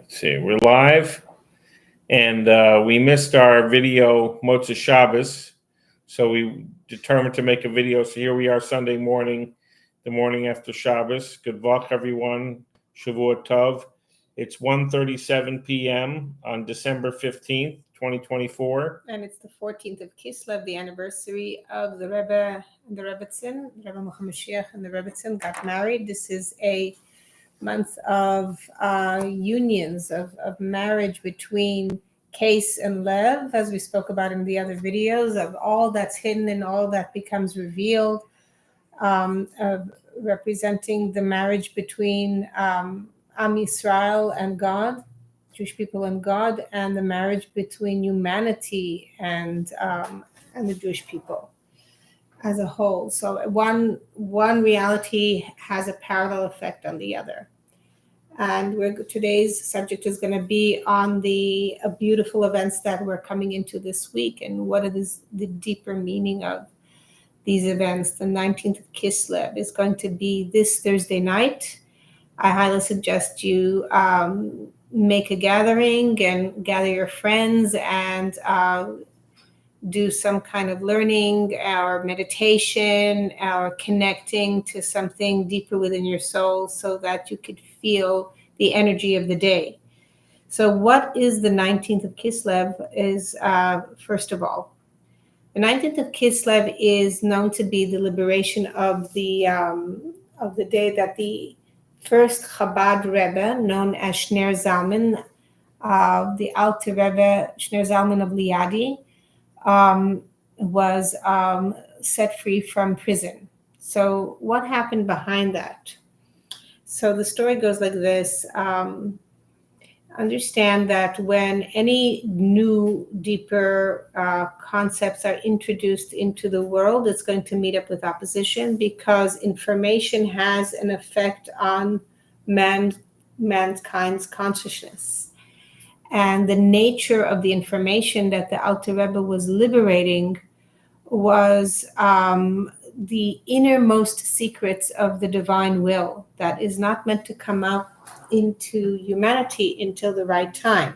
See, we're live, and we missed our video Motzei Shabbos, so we determined to make a video. So here we are, Sunday morning, the morning after Shabbos. Good luck, everyone. Shavua Tov. It's 1:37 p.m. on December 15th, 2024. And it's the 14th of Kislev, the anniversary of the Rebbe and the Rebbetzin. Rebbe Muhammad Mashiach and the Rebbetzin got married. This is a month of unions, of marriage between Case and Lev, as we spoke about in the other videos, of all that's hidden and all that becomes revealed, of representing the marriage between Am Yisrael and God, Jewish people and God, and the marriage between humanity and the Jewish people as a whole. So one reality has a parallel effect on the other. And today's subject is going to be on the beautiful events that we're coming into this week and what is the deeper meaning of these events. The 19th of Kislev is going to be this Thursday night. I highly suggest you make a gathering and gather your friends and do some kind of learning or meditation or connecting to something deeper within your soul so that you could feel the energy of the day. So what is the 19th of Kislev is, first of all, the 19th of Kislev is known to be the liberation of the day that the first Chabad Rebbe, known as Shner Zalman, the Alter Rebbe Shner Zalman of Liadi, was set free from prison. So what happened behind that? So the story goes like this. Understand that when any new, deeper concepts are introduced into the world, it's going to meet up with opposition because information has an effect on mankind's consciousness. And the nature of the information that the Alter Rebbe was liberating was the innermost secrets of the divine will that is not meant to come out into humanity until the right time.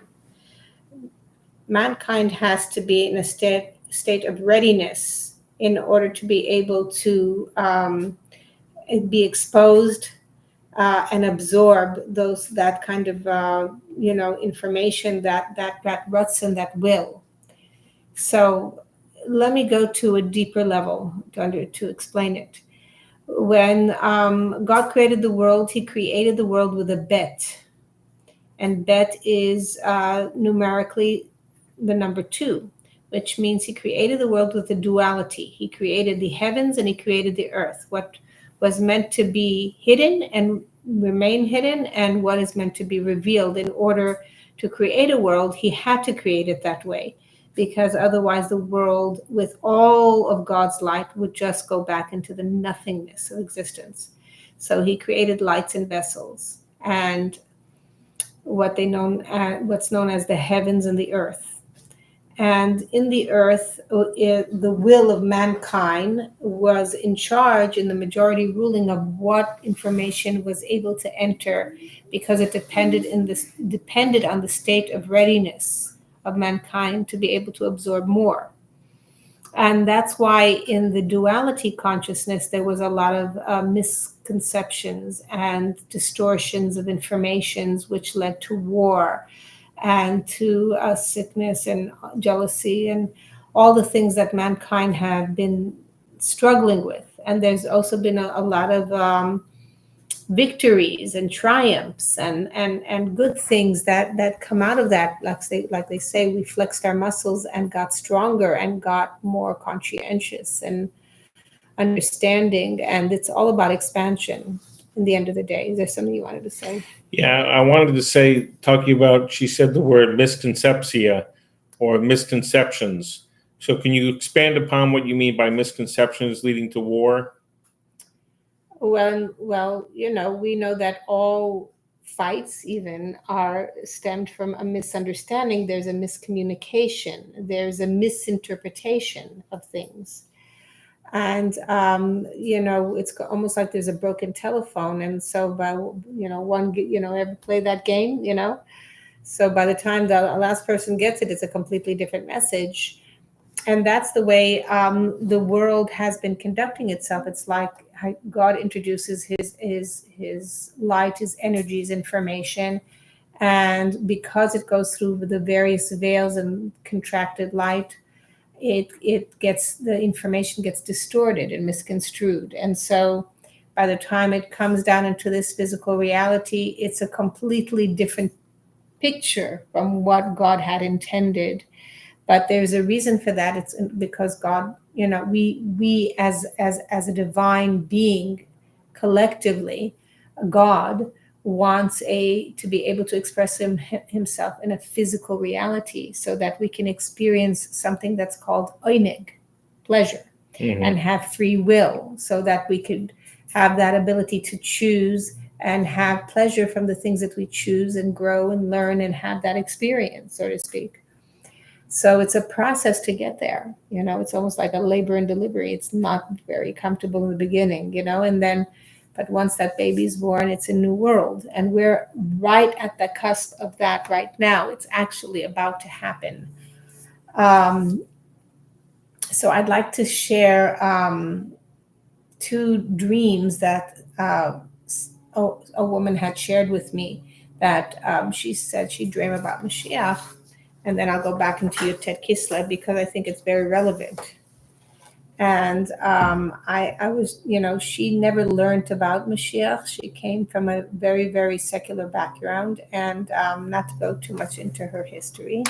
Mankind has to be in a state of readiness in order to be able to be exposed and absorb that kind of information, that ruts and that will. So let me go to a deeper level to explain it. When God created the world, he created the world with a bet. And bet is numerically the number 2, which means he created the world with a duality. He created the heavens and he created the earth. What was meant to be hidden and remain hidden and what is meant to be revealed. In order to create a world, he had to create it that way, because otherwise the world with all of God's light would just go back into the nothingness of existence. So he created lights and vessels and what's known as the heavens and the earth. And in the earth, the will of mankind was in charge in the majority ruling of what information was able to enter, because it depended on the state of readiness of mankind to be able to absorb more. And that's why in the duality consciousness, there was a lot of misconceptions and distortions of informations, which led to war and to sickness and jealousy and all the things that mankind have been struggling with. And there's also been a lot of victories and triumphs and good things that come out of that. Like they say, we flexed our muscles and got stronger and got more conscientious and understanding. And it's all about expansion in the end of the day. Is there something you wanted to say? Yeah, I wanted to say, talking about, she said the word misconceptia or misconceptions. So can you expand upon what you mean by misconceptions leading to war? Well, we know that all fights even are stemmed from a misunderstanding. There's a miscommunication. There's a misinterpretation of things. And, it's almost like there's a broken telephone. And so by, ever play that game, So by the time the last person gets it, it's a completely different message. And that's the way the world has been conducting itself. It's like God introduces his light, his energy, his information, and because it goes through the various veils and contracted light, it gets, the information gets distorted and misconstrued. And so by the time it comes down into this physical reality, it's a completely different picture from what God had intended. But there's a reason for that. It's because God, we as a divine being, collectively, God wants to be able to express himself in a physical reality, so that we can experience something that's called oinig, pleasure, and have free will, so that we could have that ability to choose and have pleasure from the things that we choose, and grow and learn and have that experience, so to speak. So it's a process to get there. It's almost like a labor and delivery. It's not very comfortable in the beginning, and then, but once that baby's born, it's a new world. And we're right at the cusp of that right now. It's actually about to happen. So I'd like to share two dreams that a woman had shared with me, that she said she dreamed about Mashiach. And then I'll go back into your Ted Kislev, because I think it's very relevant. And I was, she never learned about Mashiach. She came from a very, very secular background, and not to go too much into her history.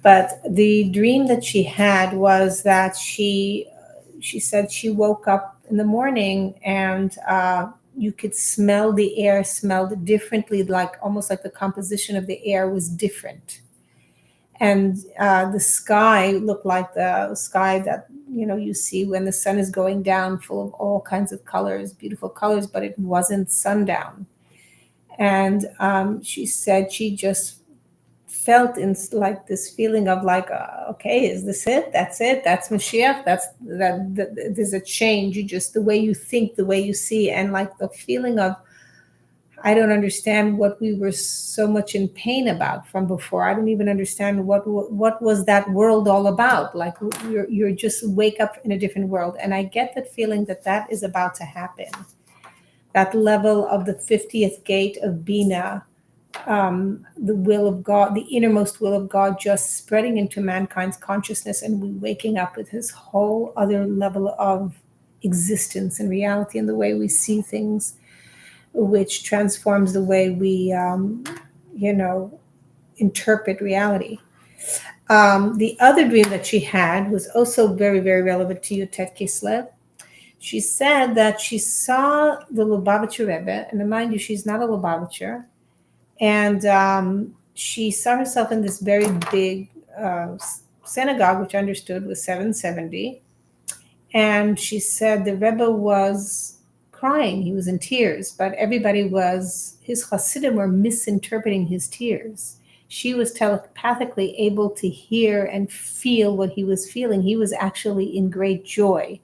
But the dream that she had was that she said she woke up in the morning, and you could smell the air smelled differently, like almost like the composition of the air was different. And the sky looked like the sky that you see when the sun is going down, full of all kinds of colors, beautiful colors, but it wasn't sundown. And she said she just felt in like this feeling of like, okay, is this it? That's Mashiach. There's a change. You just, the way you think, the way you see, and like the feeling of, I don't understand what we were so much in pain about from before. I don't even understand what was that world all about. Like you're just wake up in a different world. And I get that feeling that is about to happen. That level of the 50th gate of Bina, the will of God, the innermost will of God, just spreading into mankind's consciousness, and we waking up with this whole other level of existence and reality, and the way we see things, which transforms the way we, interpret reality. The other dream that she had was also very, very relevant to you, Tet Kislev. She said that she saw the Lubavitcher Rebbe, and mind you, she's not a Lubavitcher, and she saw herself in this very big synagogue, which I understood was 770. And she said the Rebbe was crying. He was in tears, but his Hasidim were misinterpreting his tears. She was telepathically able to hear and feel what he was feeling. He was actually in great joy.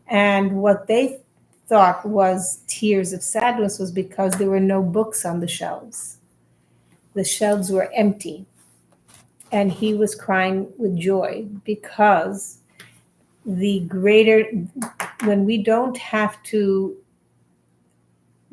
And what they thought was tears of sadness was because there were no books on the shelves. The shelves were empty. And he was crying with joy, because when we don't have to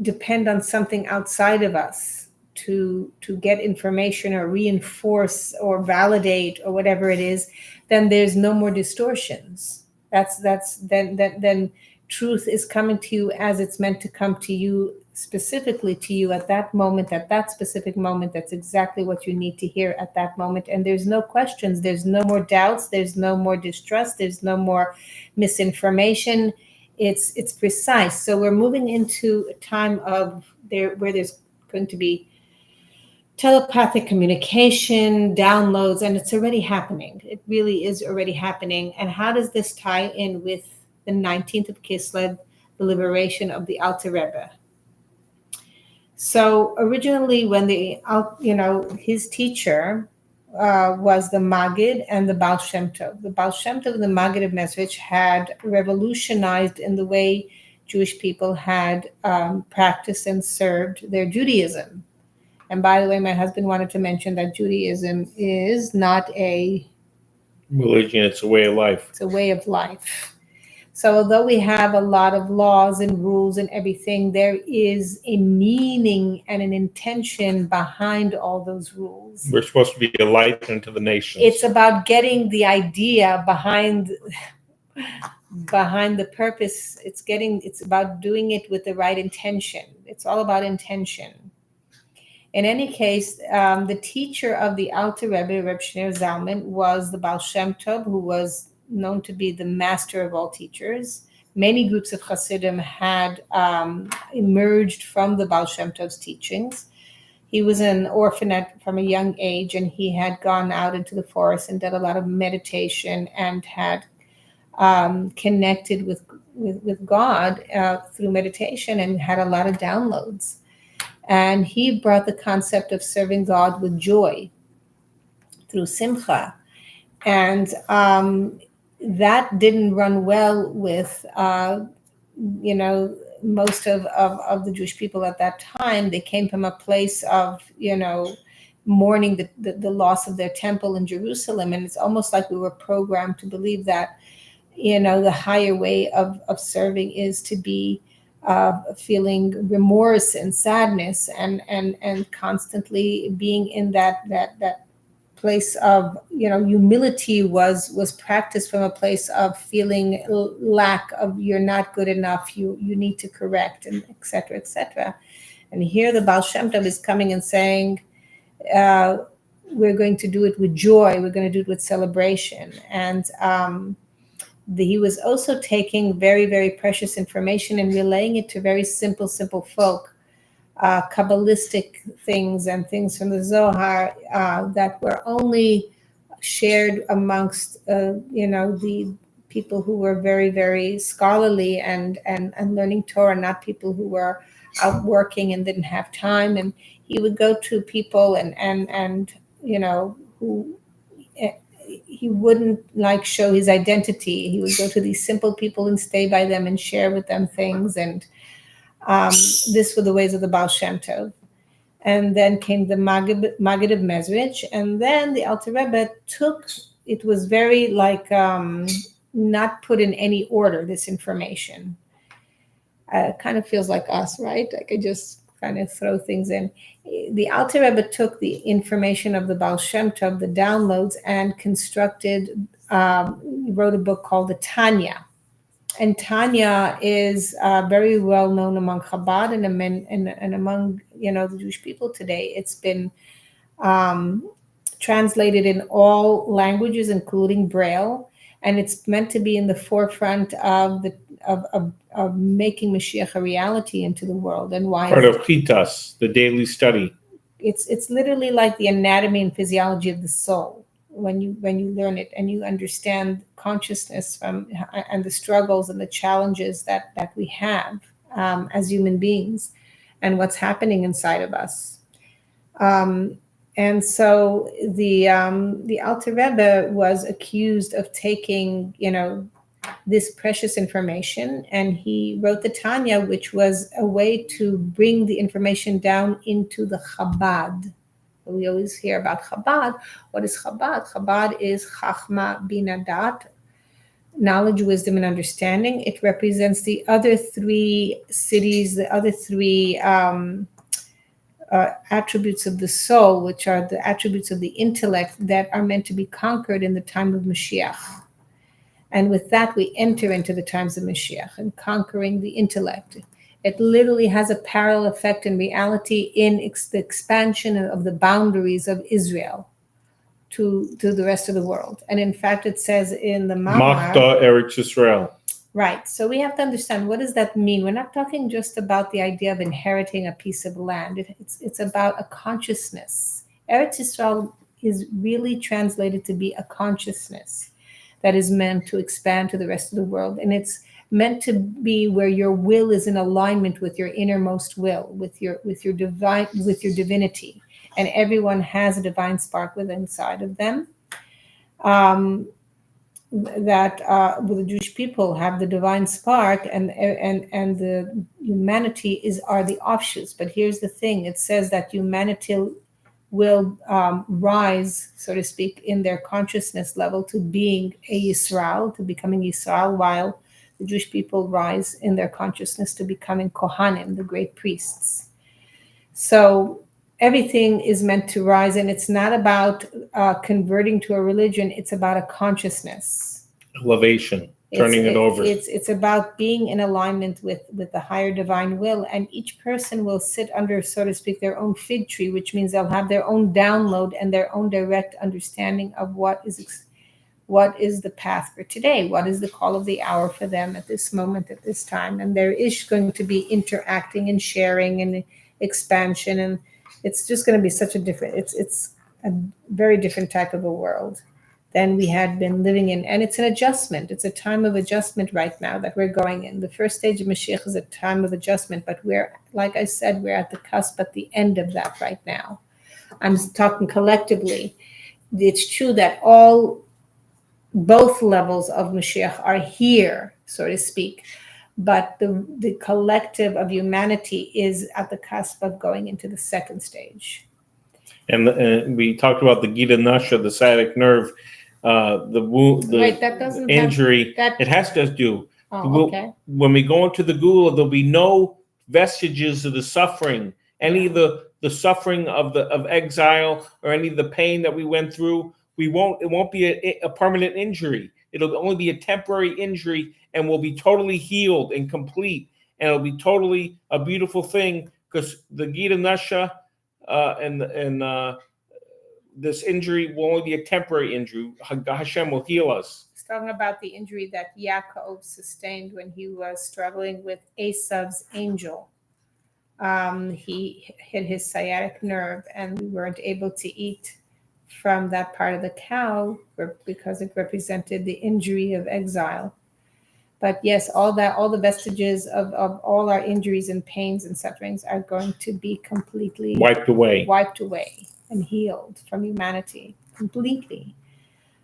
depend on something outside of us to get information or reinforce or validate or whatever it is, then there's no more distortions. Then truth is coming to you as it's meant to come to you, specifically to you at that moment, at that specific moment. That's exactly what you need to hear at that moment. And there's no questions, there's no more doubts, there's no more distrust, there's no more misinformation. It's precise. So we're moving into a time where there's going to be telepathic communication, downloads, and it's already happening. It really is already happening. And how does this tie in with the 19th of Kislev, the liberation of the Alter Rebbe? So originally, when his teacher was the Maggid and the Baal Shem Tov. The Baal Shem Tov and the Maggid of Mezrich had revolutionized in the way Jewish people had practiced and served their Judaism. And by the way, my husband wanted to mention that Judaism is not a religion, it's a way of life. It's a way of life. So although we have a lot of laws and rules and everything, there is a meaning and an intention behind all those rules. We're supposed to be a light unto the nations. It's about getting the idea behind the purpose. It's about doing it with the right intention. It's all about intention. In any case, the teacher of the Alter Rebbe, Reb Shneur Zalman, was the Baal Shem Tov, who was known to be the master of all teachers. Many groups of Hasidim had emerged from the Baal Shem Tov's teachings. He was an orphanate from a young age, and he had gone out into the forest and did a lot of meditation and had connected with God through meditation and had a lot of downloads. And he brought the concept of serving God with joy through simcha. And that didn't run well with, most of the Jewish people at that time. They came from a place of, mourning the loss of their temple in Jerusalem. And it's almost like we were programmed to believe that, the higher way of serving is to be feeling remorse and sadness and constantly being in that place of humility was practiced from a place of feeling lack of you're not good enough, you need to correct, and etc. etc. And here the Baal Shem Tov is coming and saying we're going to do it with joy, we're going to do it with celebration. And he was also taking very, very precious information and relaying it to very simple folk, Kabbalistic things and things from the Zohar that were only shared amongst, the people who were very, very scholarly and learning Torah, not people who were out working and didn't have time. And he would go to people and who he wouldn't show his identity. He would go to these simple people and stay by them and share with them things. And this were the ways of the Baal Shem Tov. And then came the Maggid of Mezrich. And then the Alter Rebbe it was very not put in any order, this information. It kind of feels like us, right? I just kind of throw things in. The Alter Rebbe took the information of the Baal Shem Tov, the downloads, and wrote a book called the Tanya. And Tanya is very well known among Chabad and among the Jewish people today. It's been translated in all languages, including Braille, and it's meant to be in the forefront of making Mashiach a reality into the world. And why? Part of Chitas, the daily study. It's literally like the anatomy and physiology of the soul. When you learn it and you understand consciousness and the struggles and the challenges that we have as human beings and what's happening inside of us. And so the Alter Rebbe was accused of taking, this precious information, and he wrote the Tanya, which was a way to bring the information down into the Chabad. We always hear about Chabad. What is Chabad? Chabad is Chachma Bina Dat, knowledge, wisdom, and understanding. It represents the other three cities, the other three attributes of the soul, which are the attributes of the intellect that are meant to be conquered in the time of Mashiach. And with that, we enter into the times of Mashiach and conquering the intellect. It literally has a parallel effect in reality in the expansion of the boundaries of Israel to the rest of the world. And in fact, it says in the Machta Eretz Yisrael. Right. So we have to understand, what does that mean? We're not talking just about the idea of inheriting a piece of land. It's about a consciousness. Eretz Yisrael is really translated to be a consciousness that is meant to expand to the rest of the world. And it's meant to be where your will is in alignment with your innermost will, with your divinity. And everyone has a divine spark within inside of them. the Jewish people have the divine spark, and the humanity are the offshoots. But here's the thing: it says that humanity will rise, so to speak, in their consciousness level to being a Yisrael, to becoming Yisrael, while the Jewish people rise in their consciousness to becoming Kohanim, the great priests. So everything is meant to rise, and it's not about converting to a religion. It's about a consciousness, elevation, turning it over. It's about being in alignment with the higher divine will, and each person will sit under, so to speak, their own fig tree, which means they'll have their own download and their own direct understanding of what is the path for today, what is the call of the hour for them at this moment, at this time. And there is going to be interacting and sharing and expansion, and it's just going to be such a different, it's a very different type of a world than we had been living in. And it's an adjustment. It's a time of adjustment right now that we're going in. The first stage of Mashiach is a time of adjustment, but we're, like I said, we're at the cusp, at the end of that right now. I'm talking collectively. It's true that both levels of Mashiach are here, so to speak, but the collective of humanity is at the cusp of going into the second stage. And we talked about the Gita Nasha, the sciatic nerve, the wound, the Wait, that doesn't injury. That it has to do. okay. When we go into the Gula, there'll be no vestiges of the suffering, any of the suffering of exile, or any of the pain that we went through. It won't be a permanent injury. It'll only be a temporary injury, and we'll be totally healed and complete, and it'll be totally a beautiful thing, because the Gita Nasha and this injury will only be a temporary injury. Hashem will heal us. He's talking about the injury that Yaakov sustained when he was struggling with Esav's angel. He hit his sciatic nerve, and we weren't able to eat from that part of the cow because it represented the injury of exile. But yes, all the vestiges of all our injuries and pains and sufferings are going to be completely wiped away and healed from humanity completely.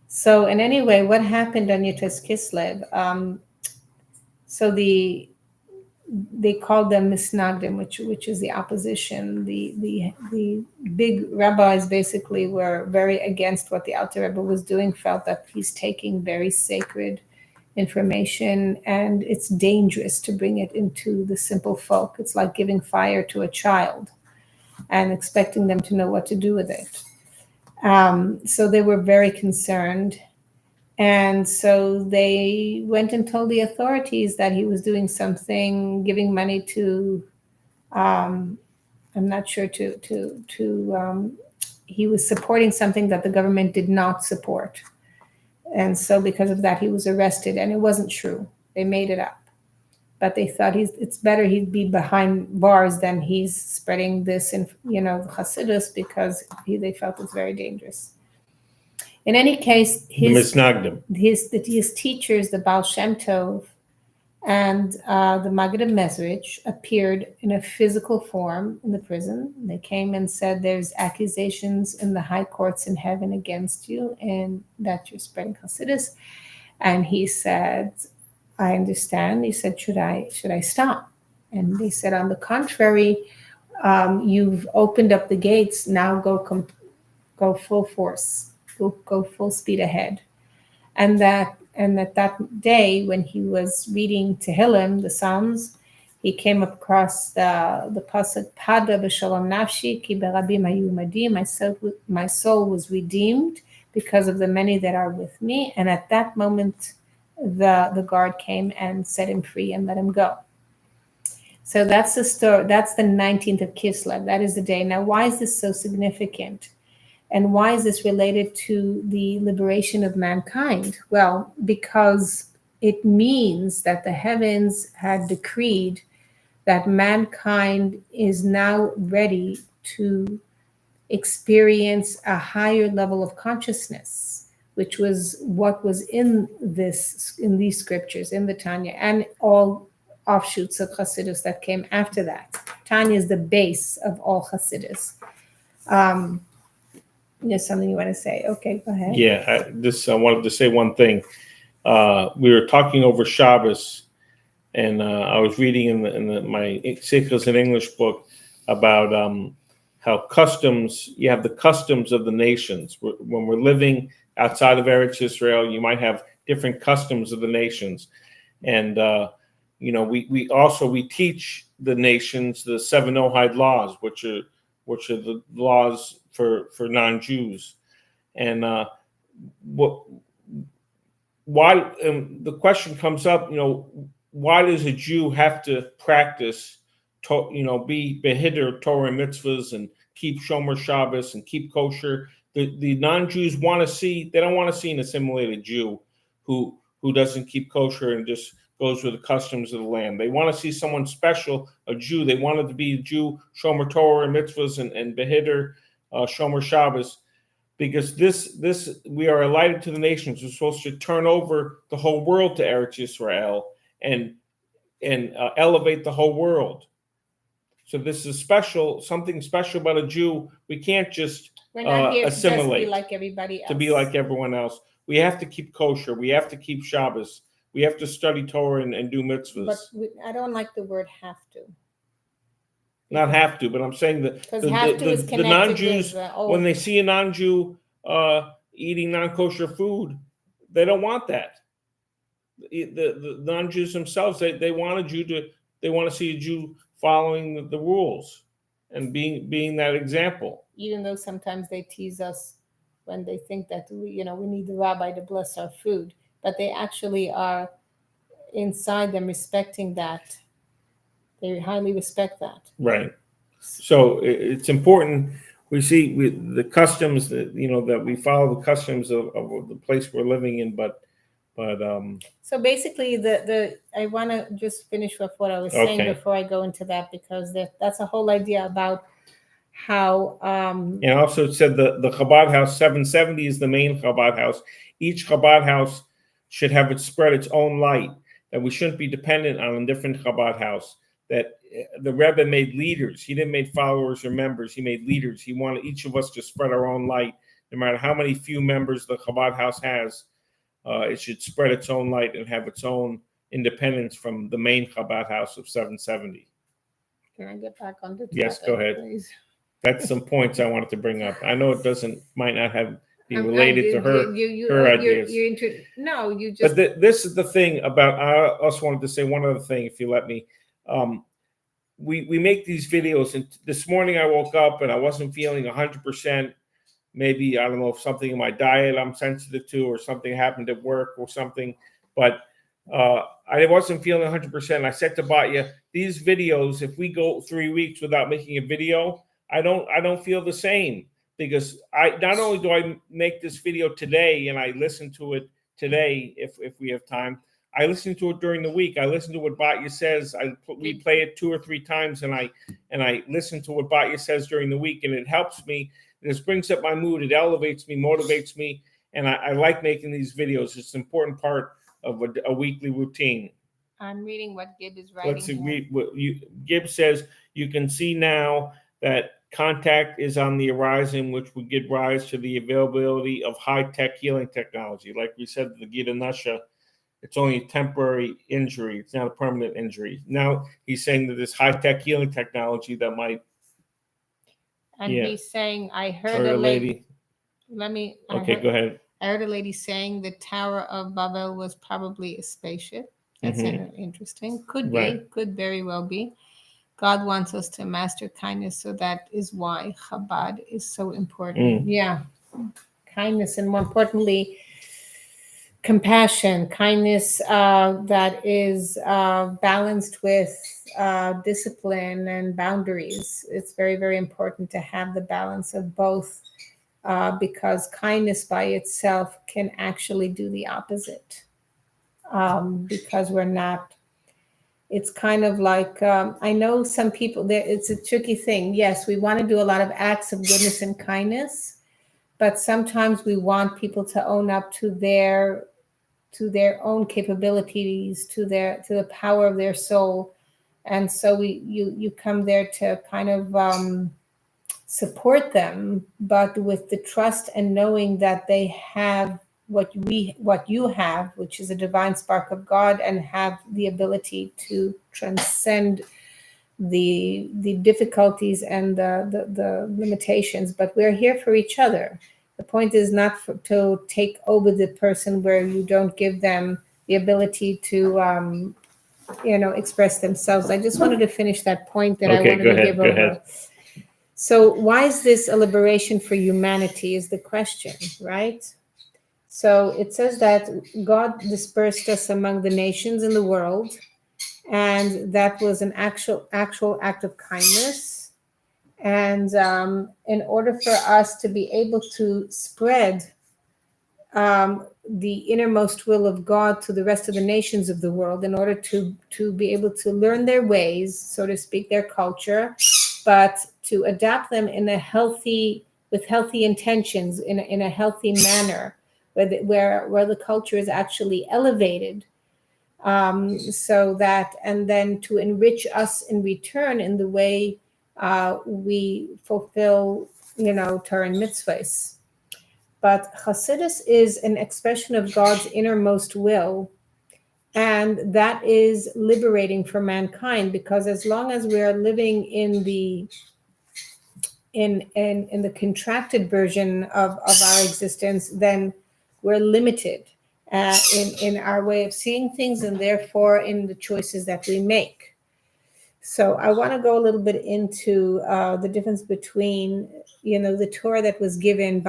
So, in any way, what happened on Yutas Kislev? So they called them misnagdim, which is the opposition. The big rabbis basically were very against what the Alter Rebbe was doing, felt that he's taking very sacred information and it's dangerous to bring it into the simple folk. It's like giving fire to a child and expecting them to know what to do with it. So they were very concerned. And so they went and told the authorities that he was doing something, giving money to, I'm not sure, he was supporting something that the government did not support. And so because of that, he was arrested, and it wasn't true. They made it up. But they thought it's better he'd be behind bars than he's spreading this in, Hasidus, because they felt it's very dangerous. In any case, his teachers, the Baal Shem Tov and the Maggid Mezrich, appeared in a physical form in the prison. They came and said, there's accusations in the high courts in heaven against you and that you're spreading Hasidus. And he said, I understand. He said, should I stop? And they said, on the contrary, you've opened up the gates. Now go full force. Go full speed ahead. And that day, when he was reading Tehillim, the Psalms, he came across the pasuk Pada b'shalom nafshi ki berabim hayu imadi. My soul was redeemed because of the many that are with me. And at that moment, the guard came and set him free and let him go. So that's the story. That's the 19th of Kislev. That is the day. Now, why is this so significant? And why is this related to the liberation of mankind? Well, because it means that the heavens had decreed that mankind is now ready to experience a higher level of consciousness, which was what was in these scriptures, in the Tanya, and all offshoots of Hasidus that came after that. Tanya is the base of all Hasidus. There's something you want to say? Okay, go ahead. Yeah, I wanted to say one thing. we were talking over Shabbos, and I was reading my Sikhs in English book about how customs. You have the customs of the nations. When we're living outside of Eretz Israel, you might have different customs of the nations, and we teach the nations the seven Noahide laws, which are the laws for non-Jews, and what why the question comes up, why does a Jew have to practice, be behidder Torah mitzvahs and keep Shomer Shabbos and keep kosher? The non-Jews they don't want to see an assimilated Jew who doesn't keep kosher and just goes with the customs of the land. They want to see someone special, a Jew. They wanted to be a Jew, Shomer Torah and mitzvahs and behidder Shomer Shabbos. Because this we are a light to the nations. We're supposed to turn over the whole world to Eretz Yisrael and elevate the whole world. So this is something special about a Jew. We can't just We're not here assimilate to be like everybody else. To be like everyone else. We have to keep kosher. We have to keep Shabbos. We have to study Torah and do mitzvahs. But I don't like the word have to. Not have to, but I'm saying that the non-Jews, when they see a non-Jew eating non-kosher food, they don't want that. The non-Jews themselves, they want to see a Jew following the rules and being that example. Even though sometimes they tease us when they think that we need the rabbi to bless our food, but they actually are inside them respecting that. They highly respect that. Right. So it's important. We see the customs that we follow the customs of the place we're living in, but so basically I want to just finish with what I was saying before I go into that, because that's a whole idea about how and also it said the Chabad house 770 is the main Chabad house. Each Chabad house should have its own light, that we shouldn't be dependent on a different Chabad house. That the Rebbe made leaders. He didn't make followers or members. He made leaders. He wanted each of us to spread our own light. No matter how many few members the Chabad house has, it should spread its own light and have its own independence from the main Chabad house of 770. Can I get back on the topic? Yes, go ahead. Please? That's some points I wanted to bring up. I know it might not be related to her ideas. But this is the thing about. I also wanted to say one other thing, if you let me. We make these videos, and this morning I woke up and I wasn't feeling 100%. Maybe, I don't know, if something in my diet I'm sensitive to, or something happened at work or something, but I wasn't feeling 100%. I said to Batya, these videos, if we go 3 weeks without making a video, I don't feel the same, because not only do I make this video today and I listen to it today if we have time, I listen to it during the week. I listen to what Batya says. We play it 2 or 3 times, and I listen to what Batya says during the week, and it helps me. This brings up my mood. It elevates me, motivates me, and I like making these videos. It's an important part of a weekly routine. I'm reading what Gib is writing. Let's see. Gib says, you can see now that contact is on the horizon, which would give rise to the availability of high-tech healing technology. Like we said, the Gita Nasha, it's only a temporary injury. It's not a permanent injury. Now he's saying that this high-tech healing technology that might. And he's saying, I heard a lady. Go ahead. I heard a lady saying the Tower of Babel was probably a spaceship. That's interesting. Could very well be. God wants us to master kindness, so that is why Chabad is so important. Yeah, kindness, and more importantly, compassion, kindness that is balanced with discipline and boundaries. It's very, very important to have the balance of both, because kindness by itself can actually do the opposite, because we're not. It's kind of like, I know some people, it's a tricky thing. Yes, we want to do a lot of acts of goodness and kindness, but sometimes we want people to own up to their own capabilities, to the power of their soul. And so you come there to kind of support them, but with the trust and knowing that they have what you have, which is a divine spark of God, and have the ability to transcend the difficulties and the limitations. But we're here for each other. The point is not to take over the person where you don't give them the ability to express themselves. I just wanted to finish that point that I Okay, wanted go to ahead. give Go over. ahead. So why is this a liberation for humanity is the question, right? So it says that God dispersed us among the nations in the world, and that was an actual act of kindness. And in order for us to be able to spread the innermost will of God to the rest of the nations of the world, in order to be able to learn their ways, so to speak, their culture, but to adapt them in a with healthy intentions, in a healthy manner, where the culture is actually elevated, so that, and then to enrich us in return in the way we fulfill, Torah and mitzvahs. But Hasidus is an expression of God's innermost will, and that is liberating for mankind, because as long as we are living in the contracted version of our existence, then we're limited in our way of seeing things, and therefore in the choices that we make. So I want to go a little bit into the difference between, the Torah that was given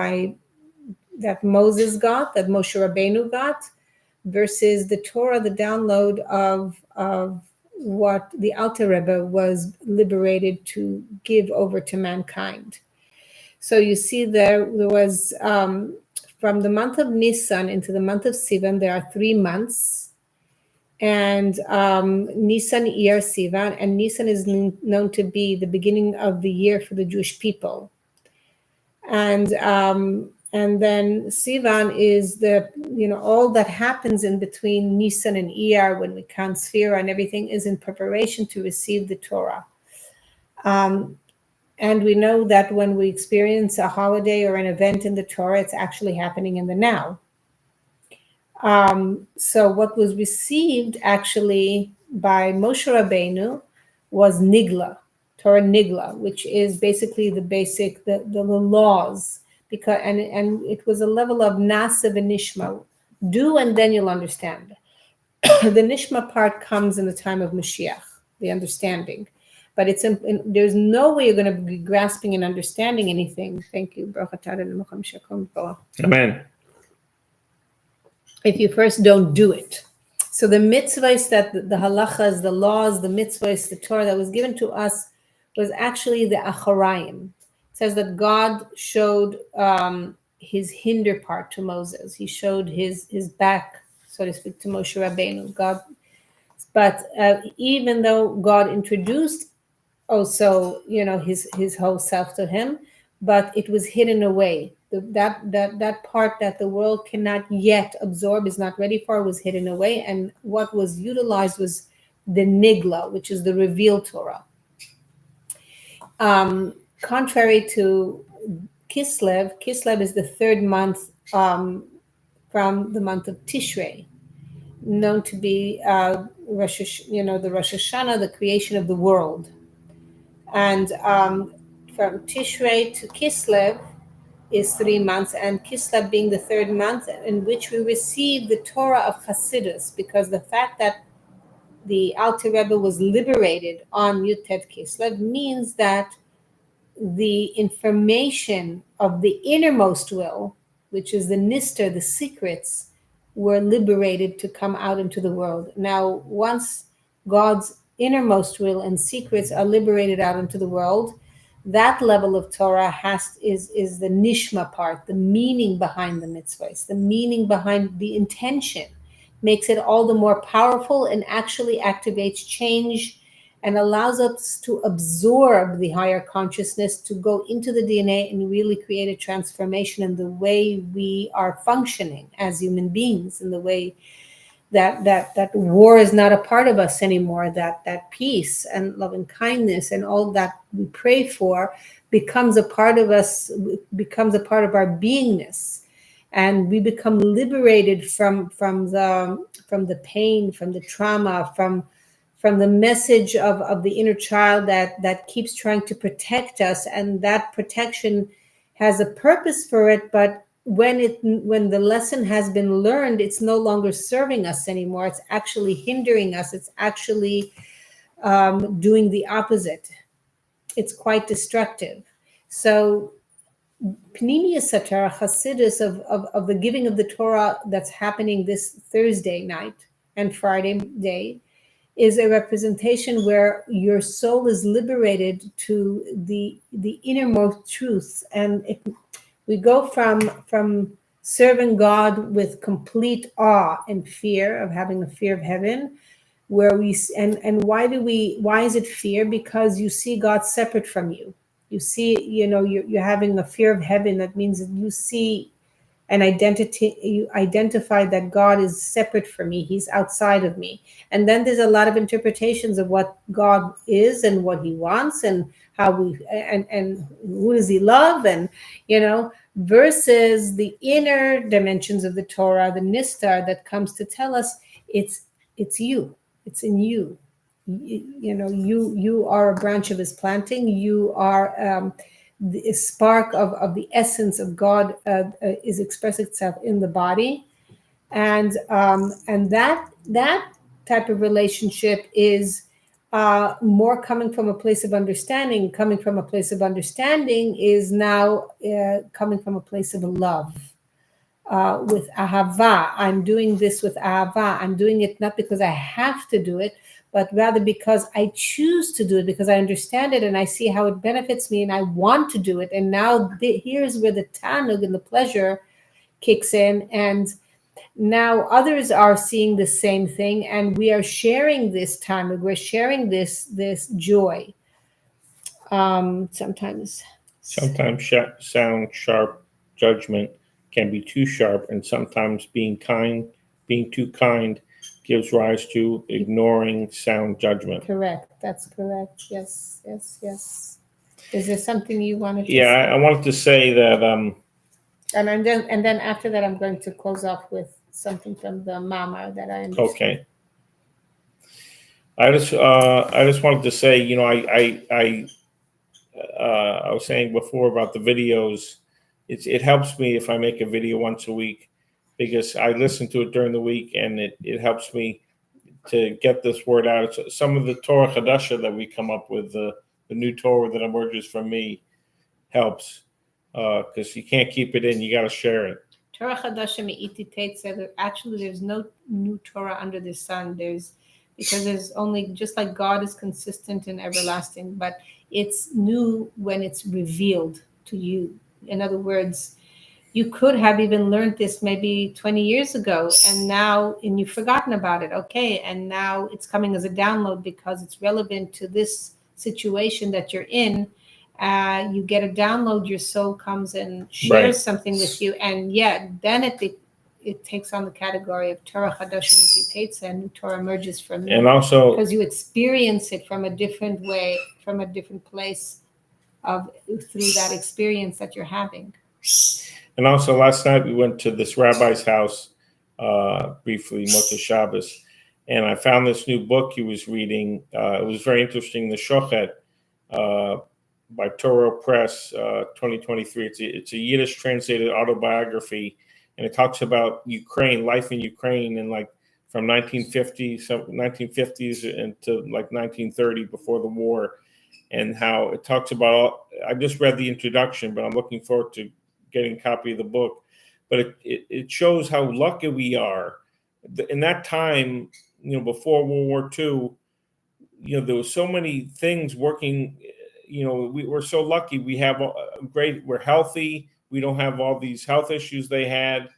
that Moses got, that Moshe Rabbeinu got, versus the Torah, the download of what the Alter Rebbe was liberated to give over to mankind. So you see there was, from the month of Nisan into the month of Sivan, there are 3 months. And Nisan, Iyar, Sivan, and Nisan is known to be the beginning of the year for the Jewish people. And then Sivan is all that happens in between Nisan and Iyar, when we count Sfira and everything, is in preparation to receive the Torah. And we know that when we experience a holiday or an event in the Torah, it's actually happening in the now. So what was received actually by Moshe Rabbeinu was Nigla, Torah Nigla, which is basically the laws, because and it was a level of Nasa v'Nishma, do and then you'll understand. The Nishma part comes in the time of Mashiach, the understanding, but there's no way you're going to be grasping and understanding anything. Thank you. Amen. If you first don't do it. So the mitzvahs, that the halachas, the laws, the mitzvahs, the Torah that was given to us was actually the acharayim. It says that God showed his hinder part to Moses. He showed his back, so to speak, to Moshe Rabbeinu. But even though God introduced also, his whole self to him, but it was hidden away. That part that the world cannot yet absorb, is not ready for, was hidden away. And what was utilized was the Nigla, which is the revealed Torah. Contrary to Kislev is the 3rd month from the month of Tishrei, known to be the Rosh Hashanah, the creation of the world. And from Tishrei to Kislev is 3 months, and Kislev being the 3rd month in which we receive the Torah of Hasidus, because the fact that the Alter Rebbe was liberated on Yutet Kislev means that the information of the innermost will, which is the Nister, the secrets, were liberated to come out into the world. Now, once God's innermost will and secrets are liberated out into the world, that level of Torah is the nishma part, the meaning behind the mitzvahs, the meaning behind the intention, makes it all the more powerful and actually activates change and allows us to absorb the higher consciousness, to go into the DNA and really create a transformation in the way we are functioning as human beings, in the way that war is not a part of us anymore, that peace and love and kindness and all that we pray for becomes a part of us, becomes a part of our beingness. and we become liberated from the pain, from the trauma, from the message of the inner child that keeps trying to protect us, and that protection has a purpose for it, but when the lesson has been learned, it's no longer serving us anymore. It's actually hindering us. It's actually doing the opposite. It's quite destructive. So Pnimiya Satara Hasidus of the giving of the Torah that's happening this Thursday night and Friday day is a representation where your soul is liberated to the innermost truths, and we go from serving God with complete awe and fear of having a fear of heaven, where we and why is it fear? Because you see God separate from you. You see, you're having a fear of heaven. That means that you see an identity, you identify that God is separate from me, he's outside of me. And then there's a lot of interpretations of what God is and what he wants and how we and who does he love, and versus the inner dimensions of the Torah, the nistar, that comes to tell us it's you, it's in you. You are a branch of his planting. You are the spark of the essence of God is expressing itself in the body, and that type of relationship is more coming from a place of understanding. Coming from a place of understanding is now coming from a place of love. With ahava, I'm doing this with ahava. I'm doing it not because I have to do it, but rather because I choose to do it, because I understand it and I see how it benefits me and I want to do it. And now here's where the tanug and the pleasure kicks in. And now others are seeing the same thing, and we are sharing this tanug, we're sharing this joy. Sometimes sound sharp judgment can be too sharp, and sometimes being too kind gives rise to ignoring sound judgment. Correct. That's correct. Yes. Is there something you wanted to say? I wanted to say that and then after that I'm going to close off with something from the Mama that I understand. Okay. I just wanted to say, I was saying before about the videos. It helps me if I make a video once a week, because I listen to it during the week, and it helps me to get this word out. Some of the Torah Chadasha that we come up with, the new Torah that emerges from me, helps, because you can't keep it in. You got to share it. Torah Chadasha Me'iti Tate said that actually there's no new Torah under the sun. Because there's only, just like God is consistent and everlasting, but it's new when it's revealed to you. In other words, you could have even learned this maybe 20 years ago, and you've forgotten about it. Okay, and now it's coming as a download because it's relevant to this situation that you're in. You get a download, your soul comes and shares something with you, and then it takes on the category of Torah Chadash Mitzitza, and new Torah emerges from you. And also, because you experience it from a different way, from a different place through that experience that you're having. And also, last night we went to this rabbi's house briefly, Motzei Shabbos, and I found this new book he was reading. It was very interesting, The Shochet, by Torah Press, 2023. It's a Yiddish translated autobiography, and it talks about Ukraine, life in Ukraine, and like from 1950s into like 1930, before the war, and how it talks about. I just read the introduction, but I'm looking forward to getting a copy of the book. But it shows how lucky we are in that time. Before World War II, there were so many things working. We're so lucky. We have we're healthy. We don't have all these health issues they had,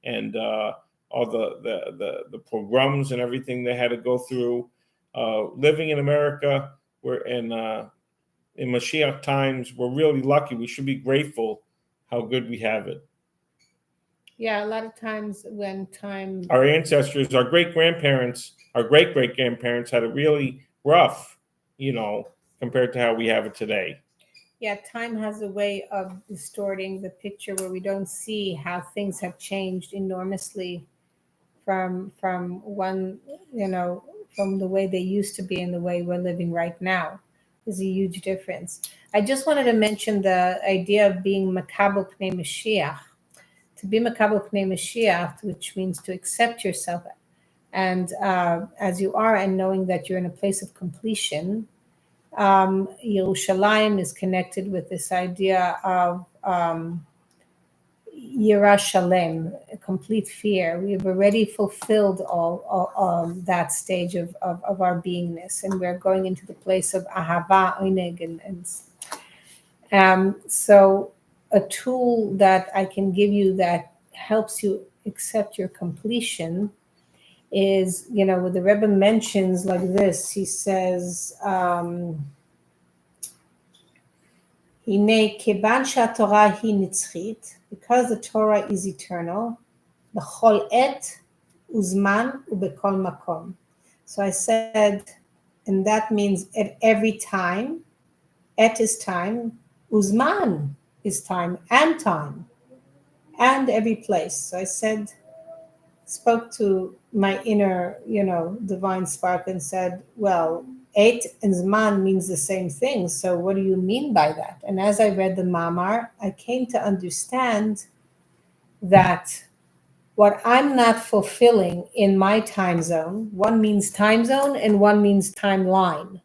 and all the pogroms and everything they had to go through. Living in America, in Mashiach times, we're really lucky. We should be grateful how good we have it. Yeah, a lot of times our ancestors, our great-grandparents, our great-great-grandparents had it really rough, compared to how we have it today. Yeah, time has a way of distorting the picture where we don't see how things have changed enormously from one, you know, from the way they used to be and the way we're living right now. There's a huge difference. I just wanted to mention the idea of being makabel pnei Mashiach. To be makabel pnei Mashiach, which means to accept yourself and as you are, and knowing that you're in a place of completion. Yerushalayim is connected with this idea of Yira Shalem, complete fear. We have already fulfilled all that stage of our beingness, and we're going into the place of Ahava, Oineg, so a tool that I can give you that helps you accept your completion is, you know, what the Rebbe mentions like this. He says, Hine kevan she'atorah hi nitzchit, because the Torah is eternal, b'chol et uzman u'bekol makom. So I said, and that means at every time, et is time, uzman is time, and every place. So I said, spoke to my inner, you know, divine spark and said, well, eight and Zman means the same thing. So what do you mean by that? And as I read the Mamar, I came to understand that what I'm not fulfilling in my time zone, one means time zone and one means timeline.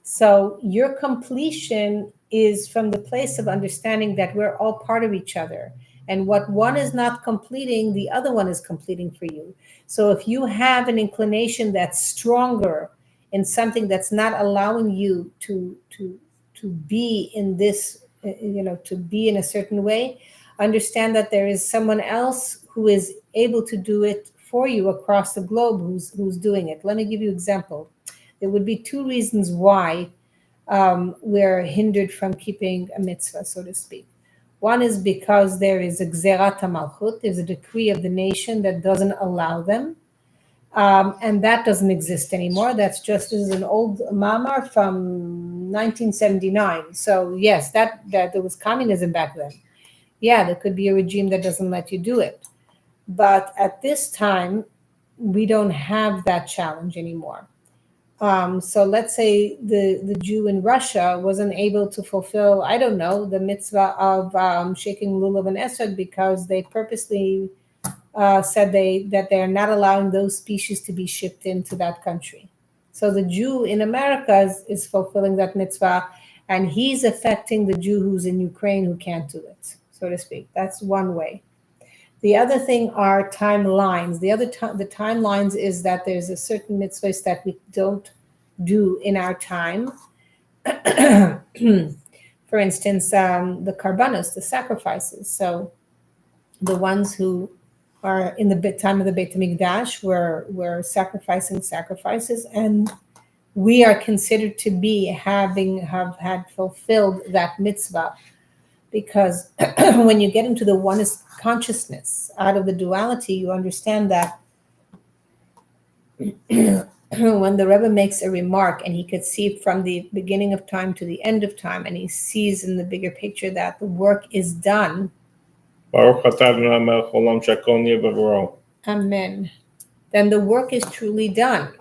So your completion is from the place of understanding that we're all part of each other. And what one is not completing, the other one is completing for you. So if you have an inclination that's stronger in something that's not allowing you to be in this, you know, to be in a certain way, understand that there is someone else who is able to do it for you across the globe who's doing it. Let me give you an example. There would be two reasons why we're hindered from keeping a mitzvah, so to speak. One is because there is a gzerat malchut, there's a decree of the nation that doesn't allow them, and that doesn't exist anymore. That's just, this is an old mamar from 1979. So yes, that there was communism back then. Yeah, there could be a regime that doesn't let you do it, but at this time, we don't have that challenge anymore. So let's say the Jew in Russia wasn't able to fulfill, I don't know, the mitzvah of shaking lulav and esrog because they purposely said that they're not allowing those species to be shipped into that country. So the Jew in America is fulfilling that mitzvah, and he's affecting the Jew who's in Ukraine who can't do it, so to speak. That's one way. The other thing are timelines. The timelines is that there's a certain mitzvahs that we don't do in our time. For instance, the karbanos, the sacrifices. So the ones who are in the time of the Beit HaMikdash were sacrificing sacrifices, and we are considered to be have had fulfilled that mitzvah, because when you get into the oneness consciousness out of the duality, you understand that when the Rebbe makes a remark and he could see from the beginning of time to the end of time, and he sees in the bigger picture that the work is done. Baruch atah Adonai melech olam shekol nהיה b'voro. Amen. Then the work is truly done.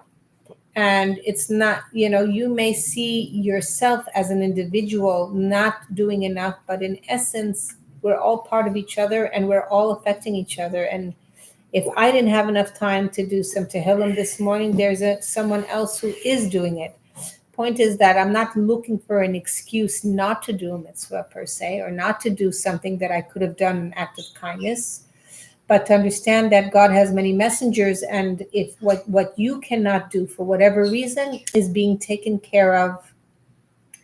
And it's not, you know, you may see yourself as an individual not doing enough, but in essence, we're all part of each other and we're all affecting each other. And if I didn't have enough time to do some Tehillim this morning, there's someone else who is doing it. Point is that I'm not looking for an excuse not to do a mitzvah per se, or not to do something that I could have done an act of kindness, but to understand that God has many messengers, and if what you cannot do for whatever reason is being taken care of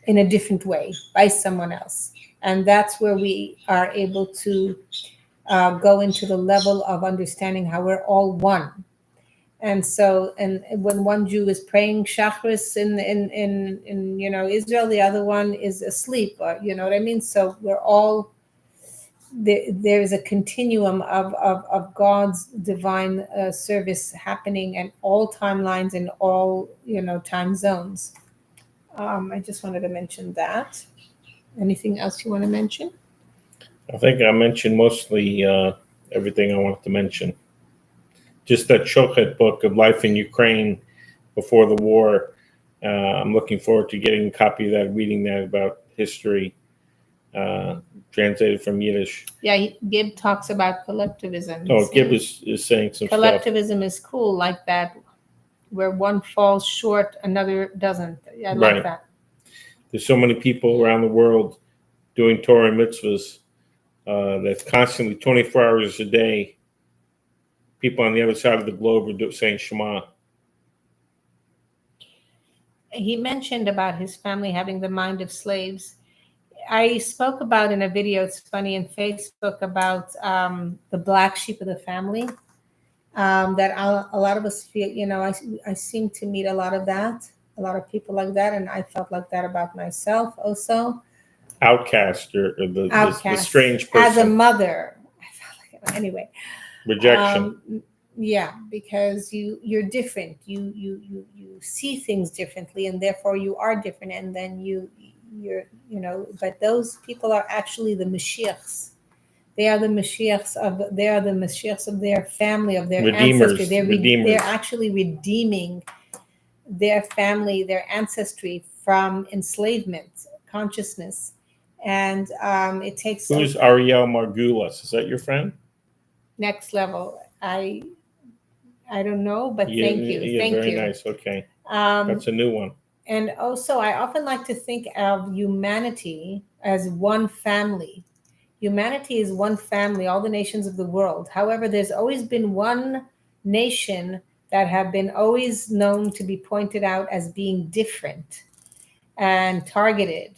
in a different way by someone else. And that's where we are able to go into the level of understanding how we're all one. And so, and when one Jew is praying Shachris in you know, Israel, the other one is asleep, or, you know what I mean? So we're all, there is a continuum of God's divine service happening at all timelines and all, you know, time zones. I just wanted to mention that. Anything else you want to mention? I think I mentioned mostly everything I wanted to mention. Just that Shochet book of life in Ukraine before the war. I'm looking forward to getting a copy of that, reading that about history, translated from Yiddish. Yeah, Gibb talks about collectivism. Oh, Gibb is saying some collectivism is cool, like that, where one falls short, another doesn't. I like Right. that. There's so many people around the world doing Torah and mitzvahs that's constantly 24 hours a day. People on the other side of the globe are saying Shema. He mentioned about his family having the mind of slaves. I spoke about in a video, it's funny, in Facebook about the black sheep of the family. That a lot of us feel, I seem to meet a lot of that, a lot of people like that, and I felt like that about myself also. Outcast or the strange person. As a mother, I felt like, anyway. Rejection. Yeah, because you're different. You see things differently, and therefore you are different. And then you're But those people are actually the Mashiachs. They are the Mashiachs of their family, of their Redeemers, ancestry. They're actually redeeming their family, their ancestry from enslavement consciousness, and it takes. Who's Ariel Margulis? Is that your friend? Next level. I don't know, but Yeah, thank you. Yeah, thank very you. Nice. Okay. That's a new one. And also, I often like to think of humanity as one family. Humanity is one family, all the nations of the world. However, there's always been one nation that have been always known to be pointed out as being different and targeted,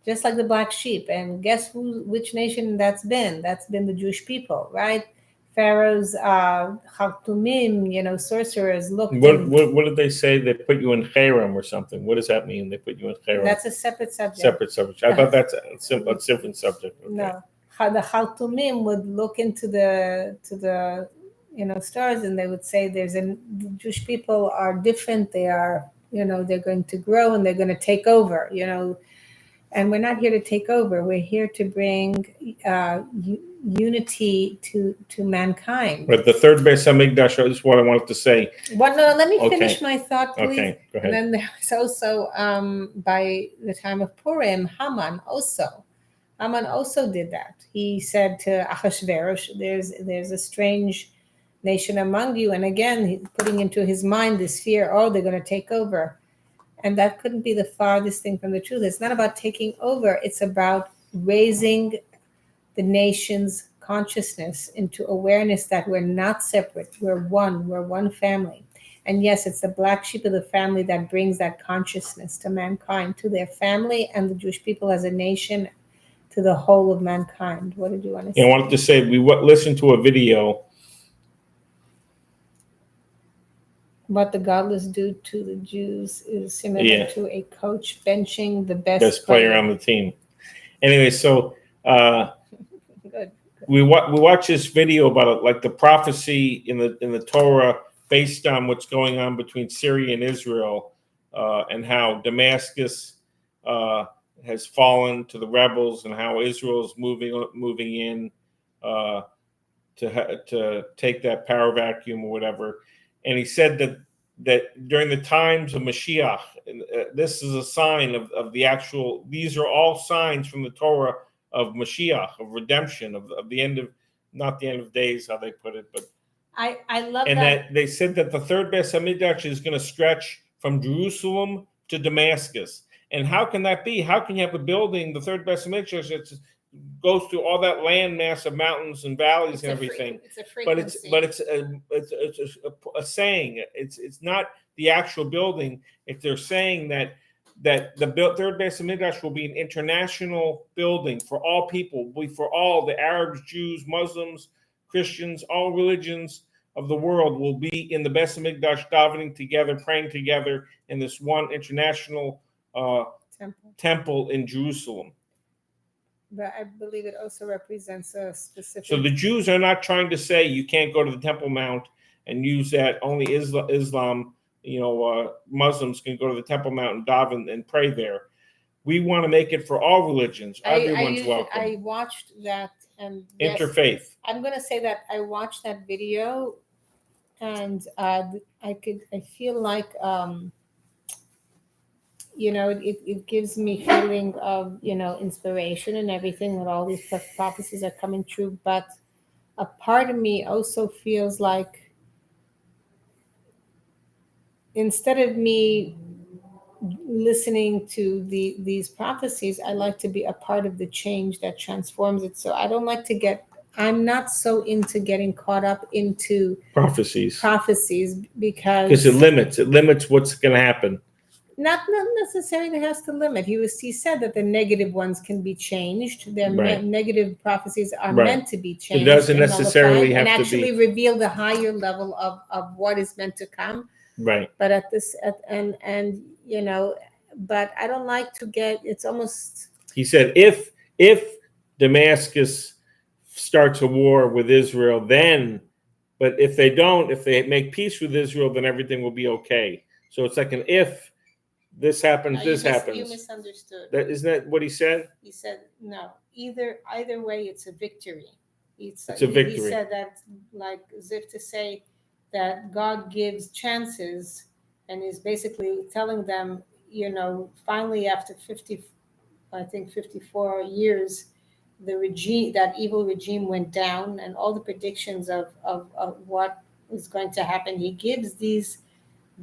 just like the black sheep. And guess which nation that's been? That's been the Jewish people, right? Pharaoh's Khartoumim, sorcerers looked. What did they say? They put you in Cherem or something. What does that mean? They put you in Cherem. That's a separate subject. Separate subject. I thought that's a different subject. Okay. No, the Khartoumim would look into the stars, and they would say the Jewish people are different. They are, they're going to grow and they're going to take over. And we're not here to take over. We're here to bring unity to mankind. But the third Beis Hamikdash is what I wanted to say. Well, no, let me finish my thought, please. Okay, go ahead. And then there was also, by the time of Purim, Haman also did that. He said to Achashverosh, there's a strange nation among you. And again, he's putting into his mind this fear, they're going to take over. And that couldn't be the farthest thing from the truth. It's not about taking over. It's about raising the nation's consciousness into awareness that we're not separate. We're one family. And yes, it's the black sheep of the family that brings that consciousness to mankind, to their family and the Jewish people as a nation, to the whole of mankind. What did you want to say? I wanted to say we listened to a video. What the godless do to the Jews is similar to a coach benching the best player on the team. Anyway, so good. We watch this video about like the prophecy in the Torah based on what's going on between Syria and Israel, and how Damascus has fallen to the rebels, and how Israel is moving in to take that power vacuum or whatever. And he said that during the times of Mashiach, this is a sign of the actual. These are all signs from the Torah of Mashiach, of redemption, of the end of, not the end of days, how they put it, but I love and that they said that the third Beis Hamikdash is going to stretch from Jerusalem to Damascus. And how can that be? How can you have a building, the third Beis Hamikdash, that goes through all that land mass of mountains and valleys and everything? It's a frequency. But it's a saying. It's not the actual building. If they're saying that the third Beis Hamikdash will be an international building for all people, for all the Arabs, Jews, Muslims, Christians, all religions of the world will be in the Beis Hamikdash, davening together, praying together in this one international temple in Jerusalem. But I believe it also represents a specific. So the Jews are not trying to say you can't go to the Temple Mount and use that. Only Islam, Muslims can go to the Temple Mount and daven and pray there. We want to make it for all religions. Everyone's welcome. I watched that, and yes, Interfaith. I'm gonna say that I watched that video, and I feel like it gives me feeling of inspiration and everything, that all these prophecies are coming true. But a part of me also feels like, instead of me listening to these prophecies, I like to be a part of the change that transforms it. So I don't like to I'm not so into getting caught up into prophecies because it limits what's going to happen. Not necessarily has to limit. He said that the negative ones can be changed. Their negative prophecies are meant to be changed. It doesn't necessarily have and to actually be reveal the higher level of what is meant to come. Right. But but I don't like to get. It's almost. He said, if Damascus starts a war with Israel, then, but if they make peace with Israel, then everything will be okay. So it's like an if. This happens. Happens. You misunderstood. Isn't that what he said? He said no. Either way, it's a victory. It's a victory. He said that, like, as if to say that God gives chances, and is basically telling them, finally after 54 years, that evil regime went down, and all the predictions of what is going to happen. He gives these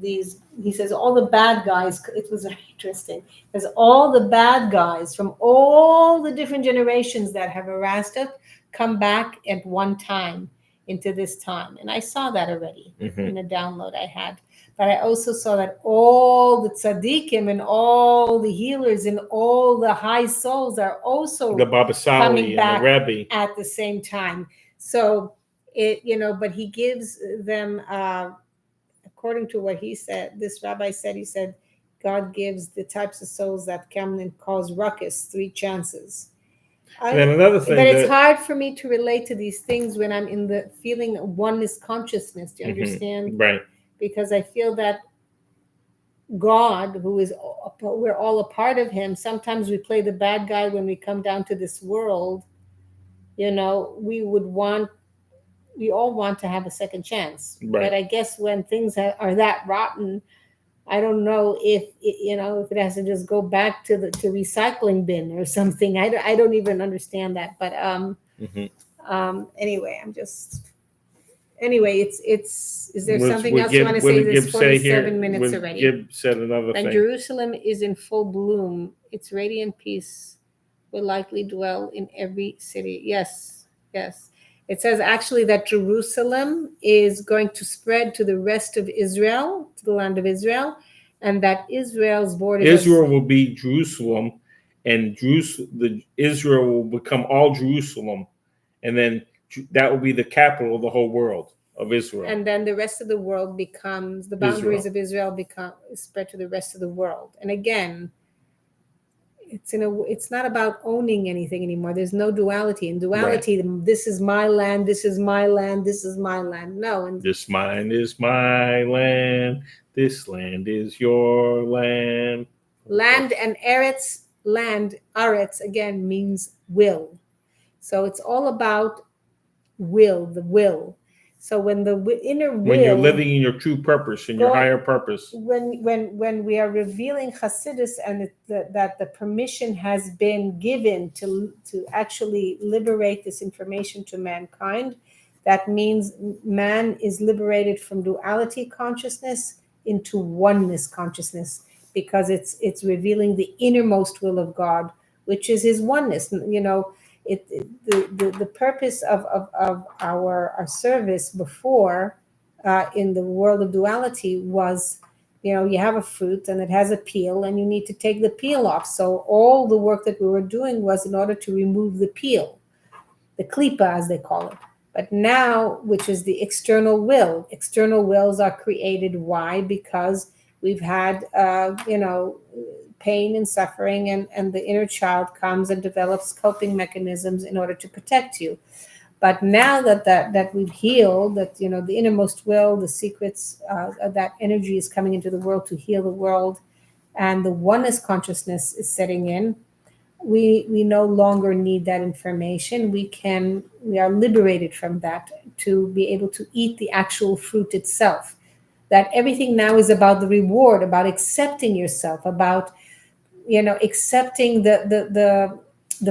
he says all the bad guys. It was very interesting, because all the bad guys from all the different generations that have harassed us come back at one time into this time. And I saw that already in a download I had. But I also saw that all the tzaddikim and all the healers and all the high souls are also the Baba Sali and the Rebbe at the same time. So but he gives them according to what he said, this rabbi said, he said, God gives the types of souls that come and cause ruckus 3 chances. And another thing, but it's hard for me to relate to these things when I'm in the feeling of oneness consciousness. Do you understand? Right. Because I feel that God, we're all a part of him. Sometimes we play the bad guy when we come down to this world. We all want to have a second chance. Right. But I guess when things are that rotten, I don't know if it has to just go back to the recycling bin or something. I don't even understand that. But anyway, it's. Is there something else you want to say? There's 47 minutes already. Gib said another thing. And Jerusalem is in full bloom. Its radiant peace will likely dwell in every city. Yes. It says actually that Jerusalem is going to spread to the rest of Israel, to the land of Israel, and that Israel's border. Israel will be Jerusalem, and Israel will become all Jerusalem, and then that will be the capital of the whole world of Israel. And then the rest of the world becomes, the boundaries of Israel become spread to the rest of the world. And again, it's not about owning anything anymore. There's no duality. In duality, This is my land, this is my land, this is my land. No. And this mine is my land. This land is your land. Land and Eretz, Aretz again means will. So it's all about the will. So when the inner will, when you're living in your true purpose and your higher purpose, when we are revealing Hasidus, and that the permission has been given to actually liberate this information to mankind, that means man is liberated from duality consciousness into oneness consciousness, because it's revealing the innermost will of God, which is his oneness. The purpose of our service before in the world of duality was, you have a fruit and it has a peel and you need to take the peel off. So all the work that we were doing was in order to remove the peel, the klipa as they call it. But now, which is the external wills are created. Why? Because we've had pain and suffering, and the inner child comes and develops coping mechanisms in order to protect you. But now that we've healed, that the innermost will, the secrets, that energy is coming into the world to heal the world. and the oneness consciousness is setting in, we no longer need that information. We are liberated from that to be able to eat the actual fruit itself. That everything now is about the reward, about accepting yourself, about accepting the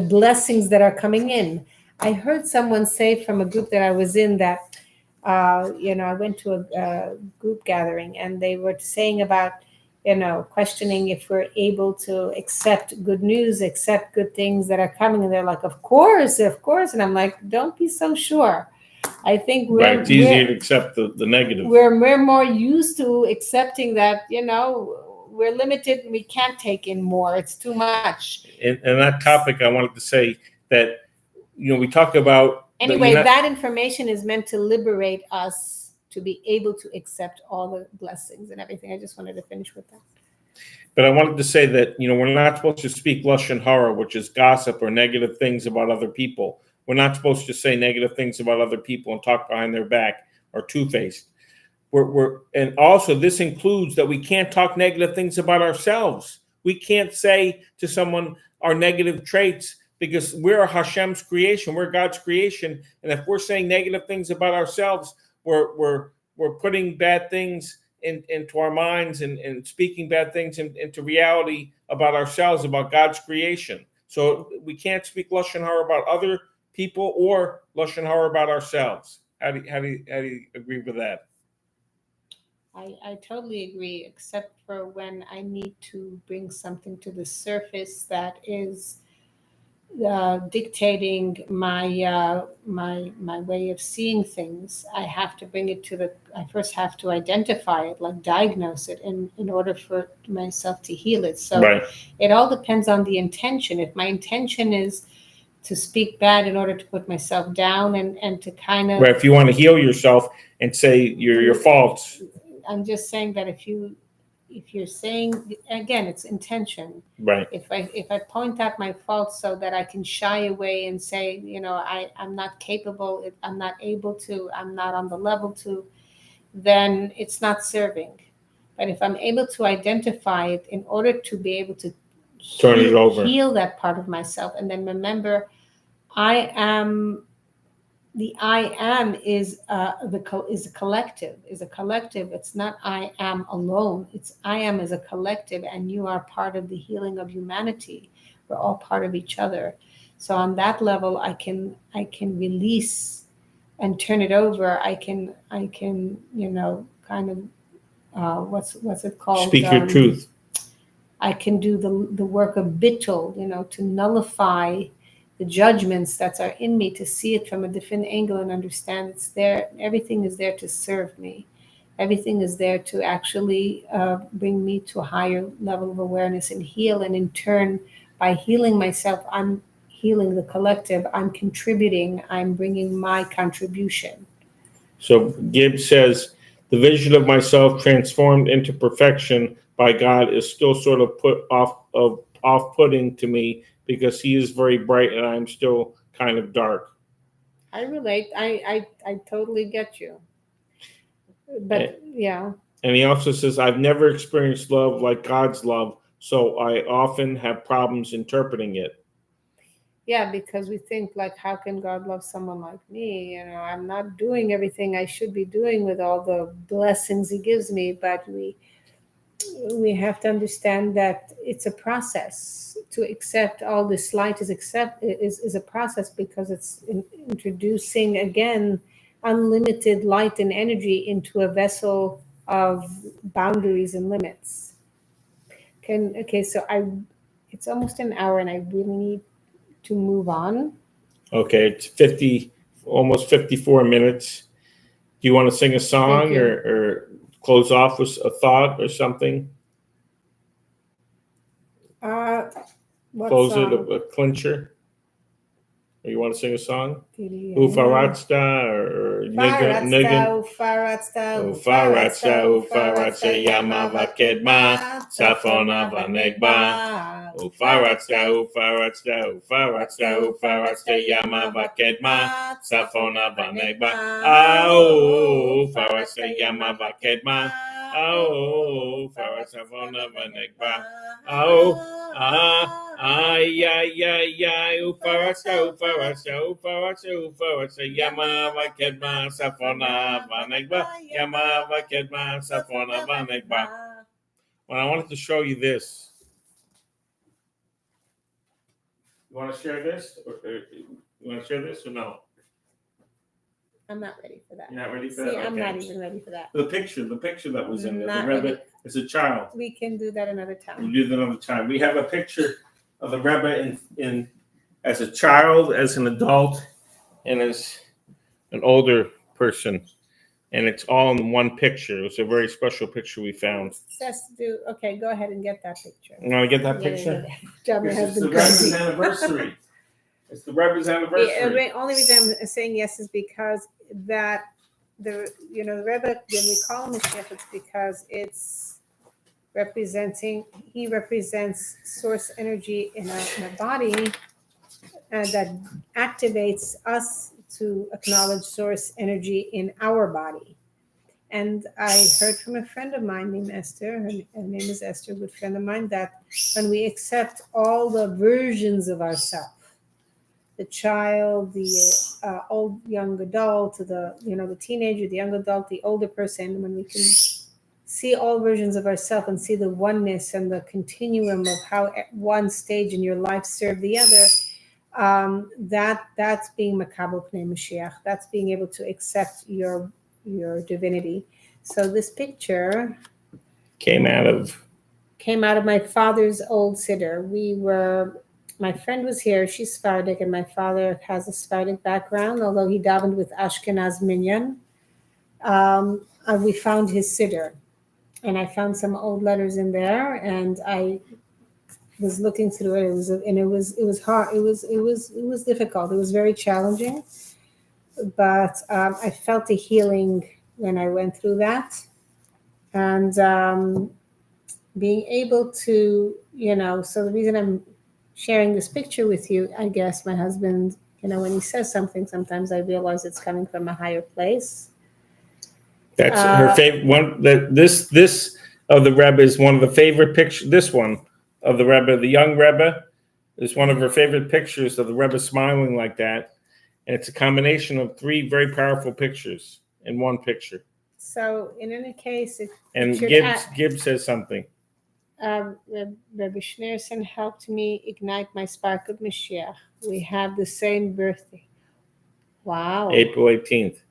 blessings that are coming in. I heard someone say from a group that I was in that I went to a group gathering, and they were saying about questioning if we're able to accept good news, accept good things that are coming, and they're like, of course, and I'm like, don't be so sure. I think Right. It's easier to accept the negative. We're more used to accepting that, we're limited and we can't take in more. It's too much. And that topic, I wanted to say that, we talk about. Anyway, that information is meant to liberate us to be able to accept all the blessings and everything. I just wanted to finish with that. But I wanted to say that, we're not supposed to speak lashon hara, which is gossip or negative things about other people. We're not supposed to say negative things about other people and talk behind their back or two-faced. And also this includes that we can't talk negative things about ourselves. We can't say to someone our negative traits, because we're Hashem's creation, we're God's creation, and if we're saying negative things about ourselves, we're putting bad things into our minds and speaking bad things into reality about ourselves, about God's creation. So we can't speak lashon hara about other people or lashon hara about ourselves. How do you agree with that? I totally agree, except for when I need to bring something to the surface that is dictating my way of seeing things. I have to bring it I first have to identify it, like diagnose it, in order for myself to heal it. So right. It all depends on the intention. If my intention is to speak bad in order to put myself down and to kind of. Right. If you want to heal yourself and say your faults. I'm just saying that if you're saying, again, it's intention. Right. If I point out my faults so that I can shy away and say, I'm not capable, I'm not able to, I'm not on the level to, then it's not serving. But if I'm able to identify it in order to be able to heal that part of myself, and then remember, the I am is a collective. It's not I am alone. It's I am as a collective, and you are part of the healing of humanity. We're all part of each other. So on that level, I can release and turn it over. I can kind of what's it called? Speak your truth. I can do the work of bittul, to nullify the judgments that are in me, to see it from a different angle and understand it's there. Everything is there to serve me. Everything is there to actually bring me to a higher level of awareness and heal. And in turn, by healing myself, I'm healing the collective. I'm contributing. I'm bringing my contribution. So Gibbs says, the vision of myself transformed into perfection by God is still sort of off-putting to me, because he is very bright and I'm still kind of dark. I relate. I totally get you. But yeah. And he also says, I've never experienced love like God's love, so I often have problems interpreting it. Yeah, because we think, like, how can God love someone like me? I'm not doing everything I should be doing with all the blessings he gives me, but we have to understand that it's a process. To accept all this light is a process, because it's introducing again unlimited light and energy into a vessel of boundaries and limits. So it's almost an hour, and I really need to move on. Okay, it's almost 54 minutes. Do you want to sing a song or close off with a thought or something? Close song? it, a clincher? Or you want to sing a song? Ufaratsta or Nigan? Ufaratsta, Yamava Kedma, Safona Vanegba. Ufaratsta, Yamava Kedma, Safona Vanegba. Ufaratsta, Yamava Kedma, Oh, Ufar Safona Vanekba. Oh, ay, ay, ay, ay, Ufarasa, Ufarasa, Ufarasa, Ufarasa, Yamava Kedma Safona Vanekba. Yamava Kedma Safona Vanekba. Well, I wanted to show you this. You want to share this? You want to share this or no? I'm not ready for that. You're not ready for See, that? I'm Okay. not even ready for that. The picture that was in there. Not The Rebbe ready. as a child. We can do that another We'll time. do that another time. We have a picture of the Rebbe in as a child, as an adult, and as an older person. And it's all in one picture. It's a very special picture we found. Okay, go ahead and get that picture. You want to get that picture? It's the Rebbe's anniversary. It's the Rebbe's anniversary. The only reason I'm saying yes is because that the Rebbe, when we call him a Mashiach, it's because it's he represents source energy in a body, and that activates us to acknowledge source energy in our body. And I heard from a friend of mine named Esther, her name is Esther, a good friend of mine, that when we accept all the versions of ourselves, the child, the old young adult, the teenager, the young adult, the older person, when we can see all versions of ourselves and see the oneness and the continuum of how one stage in your life served the other, that's being makabel pnei Mashiach. That's being able to accept your divinity. So this picture came out of my father's old siddur. My friend was here. She's Sephardic, and my father has a Sephardic background, although he davened with Ashkenaz minyan. And we found his siddur, and I found some old letters in there, and I was looking through it. It was hard. It was difficult. It was very challenging, but I felt a healing when I went through that, and being able to, So the reason I'm sharing this picture with you, I guess my husband, when he says something, sometimes I realize it's coming from a higher place. That's her favorite one. This of the Rebbe is one of the favorite pictures. This one of the Rebbe, the young Rebbe, is one of her favorite pictures of the Rebbe smiling like that. And it's a combination of three very powerful pictures in one picture. So in any case, Gibbs says something. Rabbi Schneerson helped me ignite my spark of Mashiach. We have the same birthday. Wow. April 18th.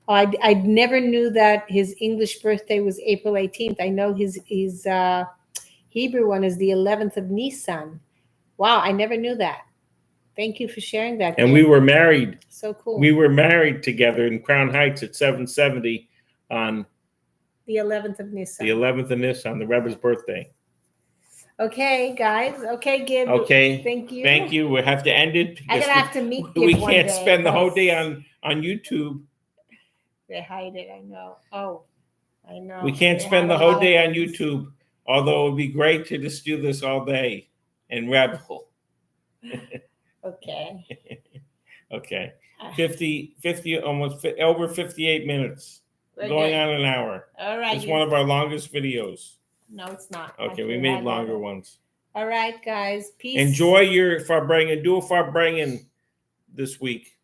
I never knew that his English birthday was April 18th. I know his Hebrew one is the 11th of Nisan. Wow, I never knew that. Thank you for sharing that. And we were married. So cool. We were married together in Crown Heights at 770 on the 11th of Nisan. The 11th of Nisan, the Rebbe's birthday. Okay, guys. Okay, Gib. Okay. Thank you. Thank you. We have to end it. I'm gonna have to meet Gib We one can't day, spend the whole day on YouTube. They hide it. I know. Oh, I know. We can't spend the whole day on YouTube. Although it would be great to just do this all day and rebel. Okay. Okay. 50, almost over 58 minutes. Going on an hour. All right. It's one of our longest videos. No, it's not. Okay, we made longer ones. All right, guys. Peace. Enjoy your Farbrengen. Do a Farbrengen this week.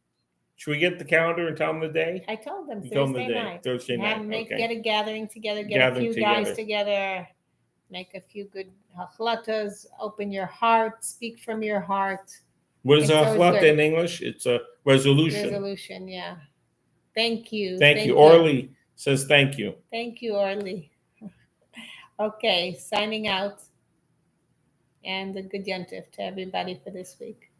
Should we get the calendar and tell them the day? I told them Thursday night. Thursday night. Okay. Get a gathering together. Get a few guys together. Make a few good hachlatas. Open your heart. Speak from your heart. What is a hachlata in English? It's a resolution. Resolution, yeah. Thank you. Thank you. Orly says thank you. Thank you, Orly. Okay, signing out. And a good yontif to everybody for this week.